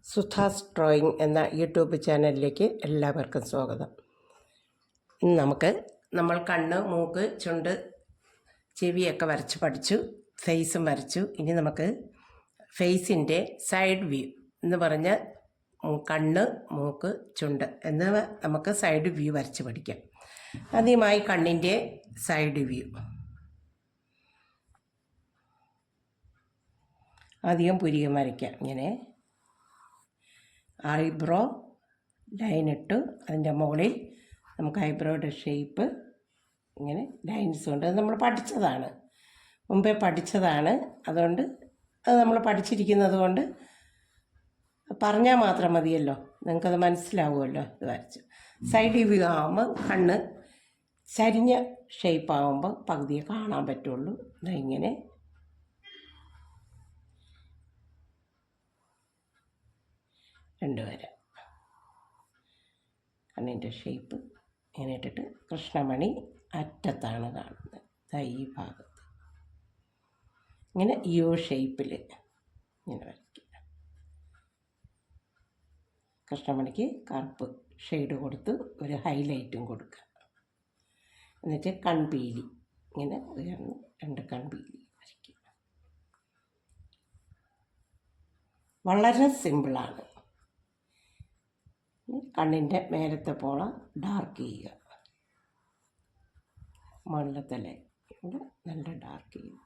സുധാസ് drawing എന്ന YouTube ചാനലിലേക്ക് എല്ലാവർക്കും സ്വാഗതം. ഇന്ന് നമ്മൾ കണ്ണ്, മൂക്ക്, ചുണ്ട്, ചെവിയൊക്കെ വരച്ച് പഠിച്ചു, ഫേസും വരച്ചു. ഇനി നമുക്ക് ഫേസിൻ്റെ സൈഡ് വ്യൂ എന്ന് പറഞ്ഞ കണ്ണ്, മൂക്ക്, ചുണ്ട് എന്നിവ നമുക്ക് സൈഡ് വ്യൂ വരച്ച് പഠിക്കാം. ആദ്യമായി കണ്ണിൻ്റെ സൈഡ് വ്യൂ. ആദ്യം പുരികം വരയ്ക്കാം. ഇങ്ങനെ ഐബ്രോ ലൈൻ ഇട്ടു, അതിൻ്റെ മുകളിൽ നമുക്ക് ഐബ്രോയുടെ ഷേപ്പ് ഇങ്ങനെ ലൈൻസ് കൊണ്ട്, അത് നമ്മൾ പഠിച്ചതാണ്, മുമ്പേ പഠിച്ചതാണ്. അതുകൊണ്ട് അത് നമ്മൾ പഠിച്ചിരിക്കുന്നത് കൊണ്ട് പറഞ്ഞാൽ മാത്രം മതിയല്ലോ, നിങ്ങൾക്കത് മനസ്സിലാവുമല്ലോ. ഇത് വരച്ചു. സൈഡ് വ്യൂ ആകുമ്പോൾ കണ്ണ് ചരിഞ്ഞ ഷേപ്പാകുമ്പോൾ പകുതിയെ കാണാൻ പറ്റുള്ളൂ. ഇങ്ങനെ രണ്ട് വര, കണ്ണിൻ്റെ ഷേപ്പ് ഇങ്ങനെ ഇട്ടിട്ട് കൃഷ്ണമണി അറ്റത്താണ് കാണുന്നത്. ഈ ഭാഗത്ത് ഇങ്ങനെ യു ഷേപ്പിൽ ഇങ്ങനെ വരയ്ക്കുക. കൃഷ്ണമണിക്ക് കറുപ്പ് ഷെയ്ഡ് കൊടുത്ത് ഒരു ഹൈലൈറ്റും കൊടുക്കുക. എന്നിട്ട് കൺപീലി ഇങ്ങനെ ഉയർന്ന് രണ്ട് കൺപീലി വരയ്ക്കുക. വളരെ സിമ്പിളാണ്. കണ്ണിൻ്റെ മേലത്തെ പോള ഡാർക്ക് ചെയ്യുക, മുകളിലത്തെ ലൈൻ ഇവിടെ നല്ല ഡാർക്ക് ചെയ്യുക.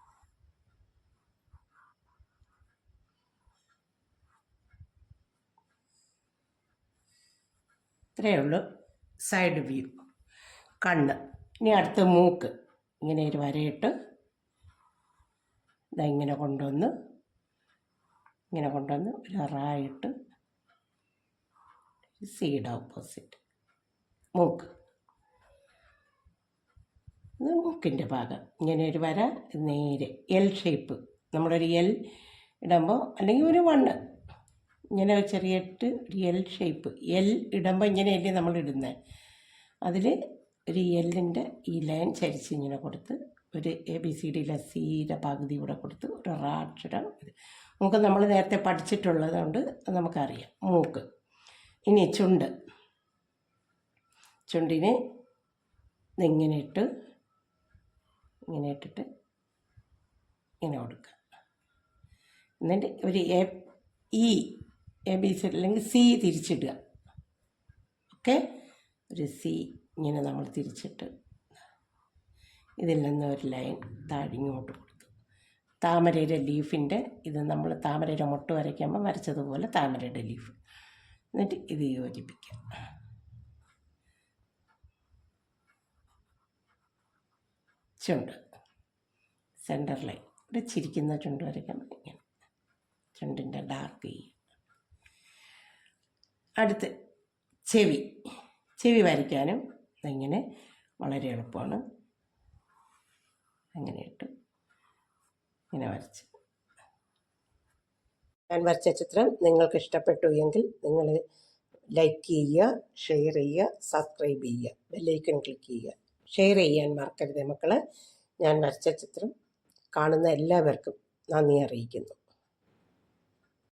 ഇത്രയേ ഉള്ളൂ സൈഡ് വ്യൂ കണ്ണ്. ഇനി അടുത്ത മൂക്ക്. ഇങ്ങനെ ഒരു വരയിട്ട് ഇങ്ങനെ കൊണ്ടുവന്ന് ഒരു റായിട്ട് സീഡ് ഓപ്പോസിറ്റ് മൂക്ക്. ഇത് മൂക്കിൻ്റെ ഭാഗം. ഇങ്ങനെ ഒരു വര നേരെ എൽ ഷേപ്പ്. നമ്മളൊരു എൽ ഇടുമ്പോൾ, അല്ലെങ്കിൽ ഒരു വണ്ണ് ഇങ്ങനെ ചെറിയിട്ട് ഒരു എൽ ഷേപ്പ്. എൽ ഇടുമ്പോൾ ഇങ്ങനെയല്ലേ നമ്മൾ ഇടുന്നത്. അതിൽ ഒരു എല്ലിൻ്റെ ഈ ലൈൻ ചരിച്ച് ഇങ്ങനെ കൊടുത്ത് ഒരു ABCD സീയുടെ പകുതി കൂടെ കൊടുത്ത് ഒരു റാക്ഷരം. മൂക്ക് നമ്മൾ നേരത്തെ പഠിച്ചിട്ടുള്ളത് കൊണ്ട് നമുക്കറിയാം മൂക്ക്. ഇനി ചുണ്ടിന് ഇങ്ങനെ ഇട്ടിട്ട് ഇങ്ങനെ കൊടുക്കുക. എന്നിട്ട് ഒരു ABC അല്ലെങ്കിൽ C തിരിച്ചിടുക. ഓക്കെ, ഒരു C ഇങ്ങനെ നമ്മൾ തിരിച്ചിട്ട് ഇതിൽ നിന്ന് ഒരു ലൈൻ താഴിങ്ങോട്ട് കൊടുത്തു. താമരയുടെ ലീഫിൻ്റെ ഇത് നമ്മൾ താമരയുടെ മൊട്ട് വരയ്ക്കുമ്പോൾ വരച്ചതുപോലെ താമരയുടെ ലീഫ്. എന്നിട്ട് ഇത് യോജിപ്പിക്കുക. ചുണ്ട് സെൻറ്റർ ലൈൻ. ഇവിടെ ചിരിക്കുന്ന ചുണ്ട് വരയ്ക്കണം. ഇങ്ങനെ ചുണ്ടിൻ്റെ ഡാർക്ക് ചെയ്യുക. അടുത്ത് ചെവി വരയ്ക്കാനും ഇങ്ങനെ വളരെ എളുപ്പമാണ്. അങ്ങനെ ഇട്ട് ഇങ്ങനെ വരച്ച്. ഞാൻ വരച്ച ചിത്രം നിങ്ങൾക്ക് ഇഷ്ടപ്പെട്ടു എങ്കിൽ നിങ്ങൾ ലൈക്ക് ചെയ്യുക, ഷെയർ ചെയ്യുക, സബ്സ്ക്രൈബ് ചെയ്യുക, ബെല്ലൈക്കൺ ക്ലിക്ക് ചെയ്യുക. ഷെയർ ചെയ്യാൻ മറക്കരുത് മക്കളെ. ഞാൻ വരച്ച ചിത്രം കാണുന്ന എല്ലാവർക്കും നന്ദി അറിയിക്കുന്നു.